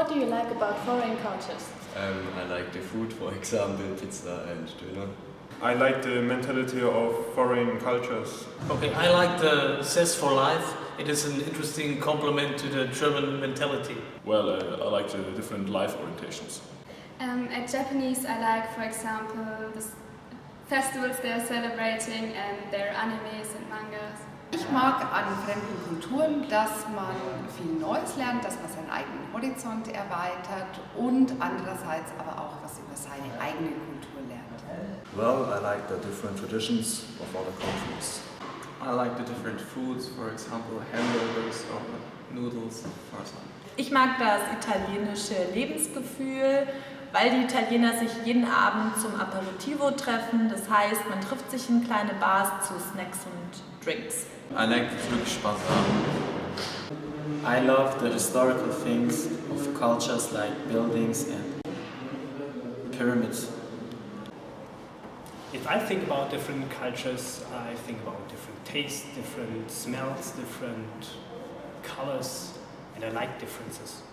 What do you like about foreign cultures? I like the food, for example, pizza and döner. I like the mentality of foreign cultures. Okay, I like the zest for life. It is an interesting complement to the German mentality. Well, I like the different life orientations. At Japanese, I like, for example, the festivals they're celebrating and their animes and mangas. Ich mag an fremden Kulturen, dass man viel Neues lernt, dass man seinen eigenen Horizont erweitert und andererseits aber auch was über seine eigene Kultur lernt. Well, I like the different traditions of other countries. I like the different foods, for example, hamburgers or noodles, for example. Ich mag das italienische Lebensgefühl, weil die Italiener sich jeden Abend zum Aperitivo treffen. Das heißt, man trifft sich in kleine Bars zu Snacks und Drinks. I like wirklich Spaß haben. I love the historical things of cultures like buildings and pyramids. If I think about different cultures, I think about different tastes, different smells, different colors, and I like differences.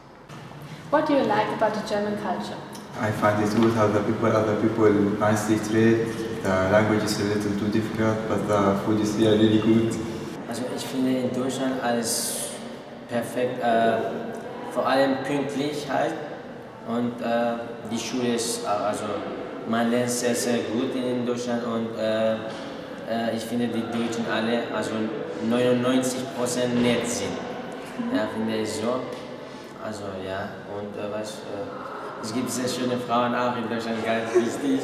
What do you like about the German culture? I find it good how the people nicely treat. The language is a little too difficult, but the food is here really good. Also ich finde in Deutschland alles perfekt, vor allem pünktlich halt und die Schule ist, also man lernt sehr, sehr gut in Deutschland und ich finde die Deutschen alle, also 99% nett sind. Ja, finde ich so. Also ja, und es gibt sehr schöne Frauen auch in Deutschland, ganz wichtig.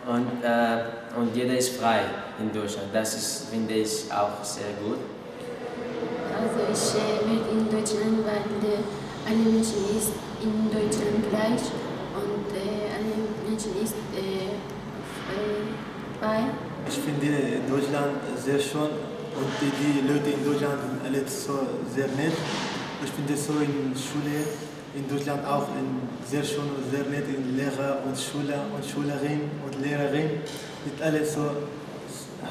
Und jeder ist frei in Deutschland, das ist, finde ich auch sehr gut. Also ich lebe in Deutschland, weil alle Menschen ist in Deutschland gleich und alle Menschen ist frei. Ich finde Deutschland sehr schön und die Leute in Deutschland sind alle so sehr nett. Ich finde so in Schule in Deutschland auch sehr schön und sehr nett, in Lehrer und Schüler und Schülerinnen und Lehrerinnen sind alle so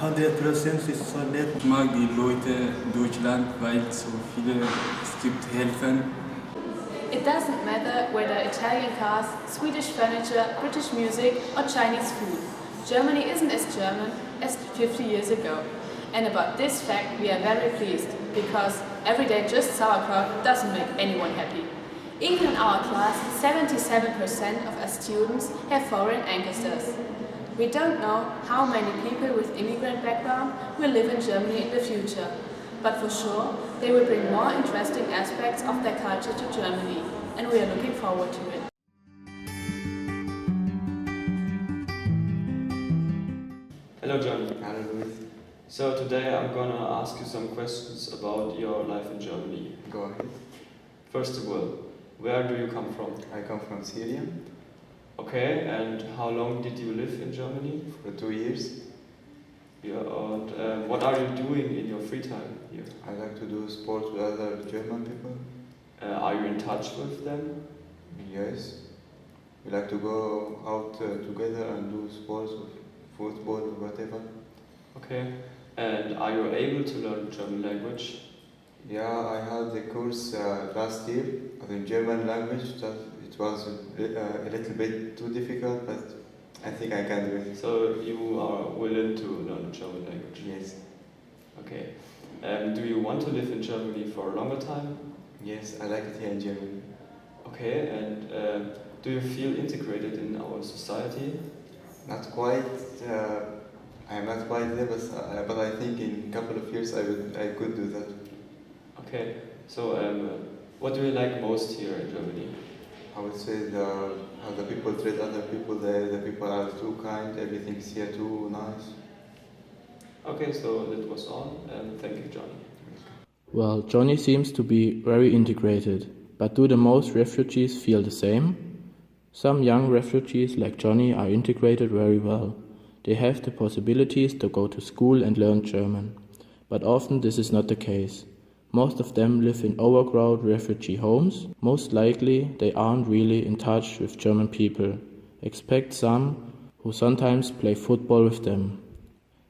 100% ist so nett. Ich mag die Leute in Deutschland, weil so viele es gibt helfen. It doesn't matter whether Italian cars, Swedish furniture, British music or Chinese food. Germany isn't as German as 50 years ago. And about this fact we are very pleased, because everyday just sauerkraut doesn't make anyone happy. Even in our class, 77% of our students have foreign ancestors. We don't know how many people with immigrant background will live in Germany in the future, but for sure they will bring more interesting aspects of their culture to Germany, and we are looking forward to it. Hello Johnny. Hello Louis. So today I'm gonna ask you some questions about your life in Germany. Go ahead. First of all, where do you come from? I come from Syria. Okay, and how long did you live in Germany? For 2 years. Yeah, and what are you doing in your free time here? I like to do sports with other German people. Are you in touch with them? Yes. We like to go out together and do sports, football or whatever. Okay, and are you able to learn German language? Yeah, I had the course last year in German language. That it was a little bit too difficult, but I think I can do it. So you are willing to learn German language? Yes. Okay. Do you want to live in Germany for a longer time? Yes, I like it here in Germany. Okay, and do you feel integrated in our society? Not quite. I am not quite there, but I think in a couple of years I could do that. Okay, so what do you like most here in Germany? I would say how the people treat other people. The people are too kind. Everything is here too nice. Okay, so that was all, and thank you, Johnny. Well, Johnny seems to be very integrated, but do the most refugees feel the same? Some young refugees like Johnny are integrated very well. They have the possibilities to go to school and learn German, but often this is not the case. Most of them live in overcrowded refugee homes. Most likely they aren't really in touch with German people, except some who sometimes play football with them.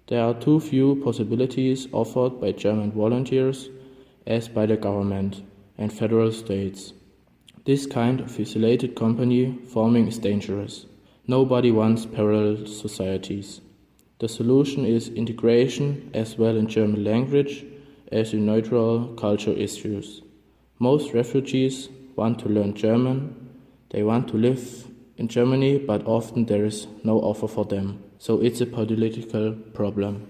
There are too few possibilities offered by German volunteers as by the government and federal states. This kind of isolated company forming is dangerous. Nobody wants parallel societies. The solution is integration as well in German language as in neutral cultural issues. Most refugees want to learn German. They want to live in Germany, but often there is no offer for them. So it's a political problem.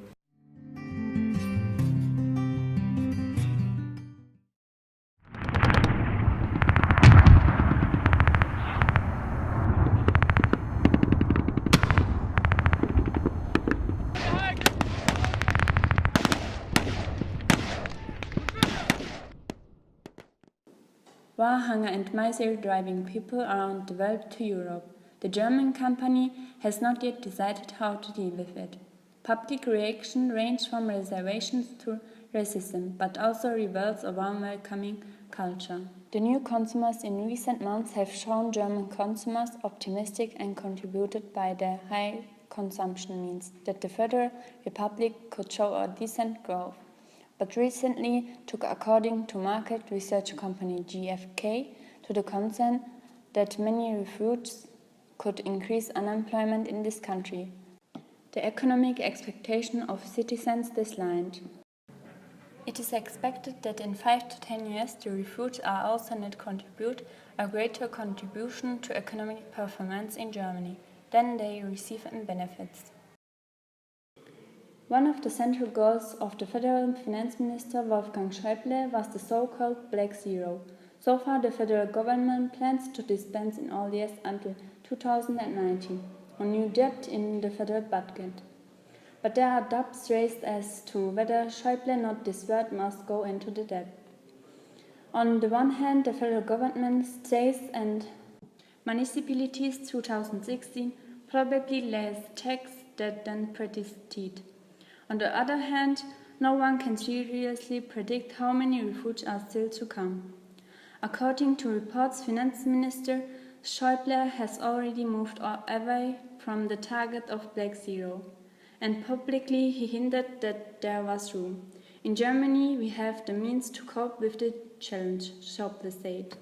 War, hunger and misery driving people around the world to Europe. The German company has not yet decided how to deal with it. Public reaction ranged from reservations to racism, but also reveals a warm welcoming culture. The new consumers in recent months have shown German consumers optimistic and contributed by their high consumption means that the Federal Republic could show a decent growth. But recently took, according to market research company GfK, to the concern that many refugees could increase unemployment in this country. The economic expectation of citizens declined. It is expected that in 5 to 10 years the refugees are also net contribute a greater contribution to economic performance in Germany than they receive in benefits. One of the central goals of the Federal Finance Minister Wolfgang Schäuble was the so-called Black Zero. So far, the federal government plans to dispense in all years until 2019 on new debt in the federal budget. But there are doubts raised as to whether Schäuble not this word must go into the debt. On the one hand, the federal government, states and municipalities 2016 probably less tax debt than predicted. On the other hand, no one can seriously predict how many refugees are still to come. According to reports, Finance Minister Schäuble has already moved away from the target of Black Zero, and publicly he hinted that there was room. In Germany, we have the means to cope with the challenge, Schäuble said.